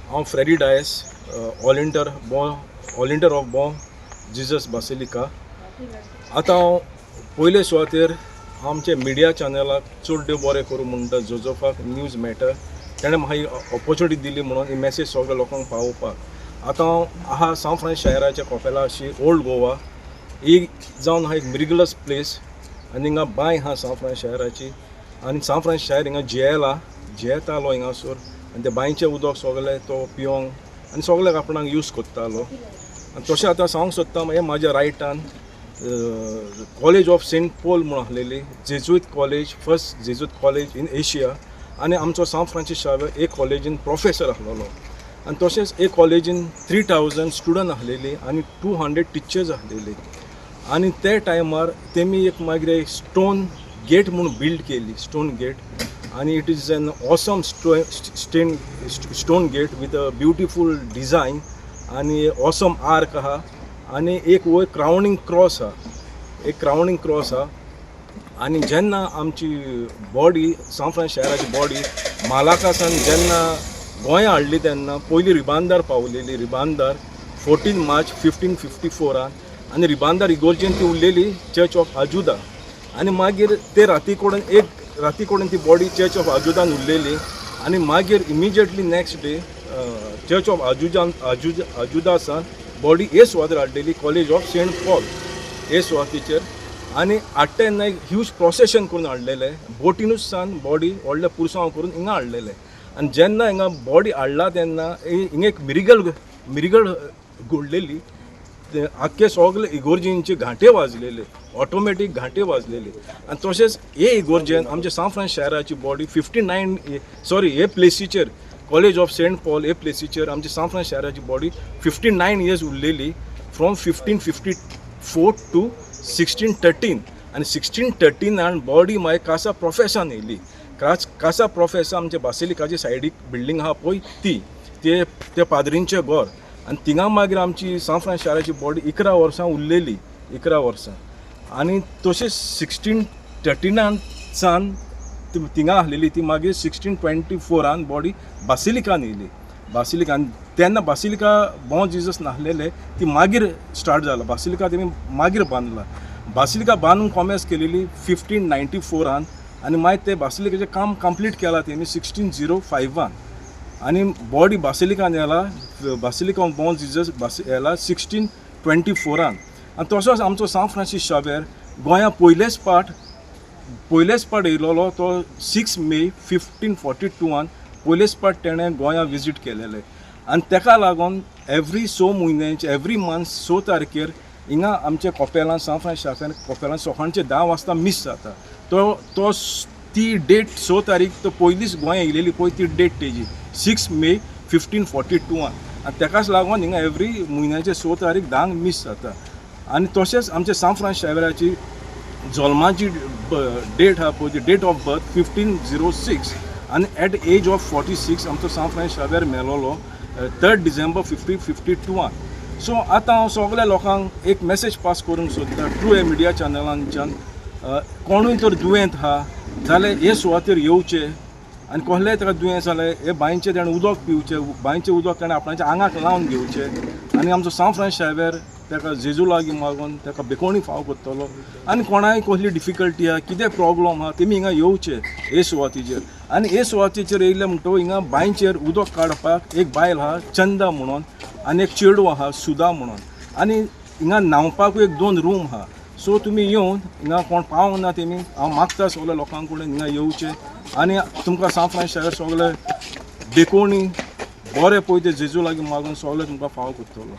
हांव Freddy Dias ऑलिंटर of बॉ Jesus basilica. आतां हांव पयले सुवातेर आमचे मिडिया चॅनलाक चड देव बरें करूं म्हणटा जोजफाक न्यूज मेळटा. ताणें म्हाका ही ऑपॉर्च्युनिटी दिली म्हणून ही मॅसेज सगळ्या लोकांक पावोवपाक. आतां हांव आहा सांव फ्रांस शाराच्या कोपेला अशी ओल्ड गोवा ही जावन आहा एक मिरिगलस प्लेस आनी हिंगा बांय आहा सांव फ्रांस शाराची आनी सांव फ्रांस शार हिंगा जियेतालो हिंगासोर आनी ते बांयचें उदक सगळें तो पिवंक आनी सगळ्याक आपणाक यूज कोत्तालो. आनी तशें आतां सांगूंक सोदता हे म्हाज्या रायटान कॉलेज ऑफ सेंट पॉल म्हूण आसलेली Jesuit college, first Jesuit college in Asia. आनी आमचो सांव फ्रांसीस शावेर एक कॉलेजीन प्रोफेसर आसलेलो आनी तशेंच एक कॉलेजीन 3000 स्टुडंट आसलेली आनी 200 टिचर्स आसलेली. आनी ते टायमार तेमी एक मागीर एक स्टोन गेट म्हणून बिल्ड केली, स्टोन गेट. आनी it is an awesome stone gate with a beautiful design आनी ऑसम आर्क आहा आनी एक वयर क्रावनींग क्रॉस आहा. आनी जेन्ना आमची बॉडी सांव फ्रांस शाराची बॉडी मालाकासान जेन्ना गोंया हाडली तेन्ना पयली रिबांदार पावलेली. रिबांदार 14 मार्च 1554 आनी रिबांदार इगोर्जेन ती उरलेली चर्च ऑफ आजुदा. आनी मागीर ते राती कडेन ती बॉडी चर्च ऑफ आजुदान उरलेली आनी मागीर immediately next day church of आजुदासान बॉडी हे सुवातेर हाडलेली कॉलेज ऑफ सेंट पॉल हे सुवातेचेर. आनी हाडटा तेन्ना एक ह्यूज प्रोसेशन करून हाडलेले बोटीनूच सान बॉडी व्हडले पुरसांव करून हिंगा हाडलेले. आनी जेन्ना हिंगा बॉडी हाडला तेन्ना हिंगा एक मिरिगल घोडलेली. आख्खे सगळे इगोर्जींचे घांटे वाजलेले, ऑटोमॅटीक घांटे वाजलेले. आनी तशेंच हे इगोर्जेन आमच्या सांव फ्रांस शाराची बॉडी 59 हे प्लेसीचेर कॉलेज ऑफ सेंट पॉल हे प्लेसीचेर आमच्या सांव फ्रांस शाराची बॉडी 59 इयर्स उरलेली फ्रॉम 1554 टू 1613. आनी 1613 बॉडी मागीर कासा प्रोफेसान येयली. कासा प्रोफेसा आमच्या बासिलिकाच्या सायडीक बिल्डींग आहा पळय ते पाद्रींचें घर. आनी थिंगा मागीर आमची सांव फ्रांस शाराची बॉडी 11 वर्सां उरलेली, 11 वर्सां. आनी तशेंच 1613 सान थिंगा आसलेली ती मागीर 1624 बॉडी बासिलिकान येयली. बासिलिकान तेन्ना बासिलिका बॉ जिजस नासलेले ती मागीर स्टार्ट जाला. बासिलिका तेमी मागीर बांदला. बासिलिका बांदून कॉमेस केलेली 1594 आनी मागीर ते बासिलिकाचें काम कंप्लीट केलां तेमी 1605 आनी बॉडी बासिलिकान येला. बासिलिका बॉ जिजस येला 1624 आनी तसोच आमचो सांव फ्रांसीस शावेर गोंया पयलेच पाट येयलोलो तो 6 मे 1542 पयलेच पाट तेणें गोंया विजीट केलेले. आनी तेका लागून एवरी मंथ 6 तारखेर हिंगा आमच्या कोपेलान सांव फ्रांस शावेर कोपेलान सकाळचे 10 वाजता मिस जाता. ती डेट 6 तारीख तो पयलीच गोंया येयलेली पळय ती डेट तेजी 6 मे 1542 आनी तेकाच लागून हिंगा एवरी म्हयन्याचे 6 तारीख 10 मिस जाता. आनी तशेंच आमच्या सांव फ्रांस शावेराची जल्माची डेट आहा पळय ती डेट ऑफ बर्थ 1506 आनी एट एज ऑफ 46 आमचो सांव फ्रांस शावेर मेलोलो 3 डिसेंबर 1552. सो आतां हांव सगळ्या लोकांक एक मॅसेज पास करूंक सोदता थ्रू हे मिडिया चॅनलांच्यान. कोणूय तर दुयेंत आहा जाल्यार हे सुवातेर येवचें आनी कसलेंय ताका दुयेंस जालें हे बांयचें ताणें उदक पिवचें. बांयचें उदक ताणें आपणाच्या आंगाक लावन घेवचें आनी आमचो सांव फ्रांस शावेर ताका जेजू लागीं मागून ताका बेकोणी फाव करतलो. आनी कोणाय कसली डिफिकल्टी आहा कितें प्रॉब्लम आहा तेमी हिंगा येवचें हे सुवातेचेर. आनी हे सुवातेचेर येयले म्हणटो हिंगा बांयचेर उदक काडपाक एक बायल आहा चंदा म्हणून आनी एक चेडूं आहा सुधा म्हणून. आनी हिंगा न्हांवपाकूय एक 2 रूम आहा. सो तुमी येवन हिंगा कोण पावंक ना तेमी हांव मागता सगळ्या लोकांक कडेन हिंगा येवचें आनी तुमकां सांव फ्रांस शावेर सगळे बेकोणी बरें पळय ते जेजू लागीं मागून सगळे तुमकां फाव करतलो.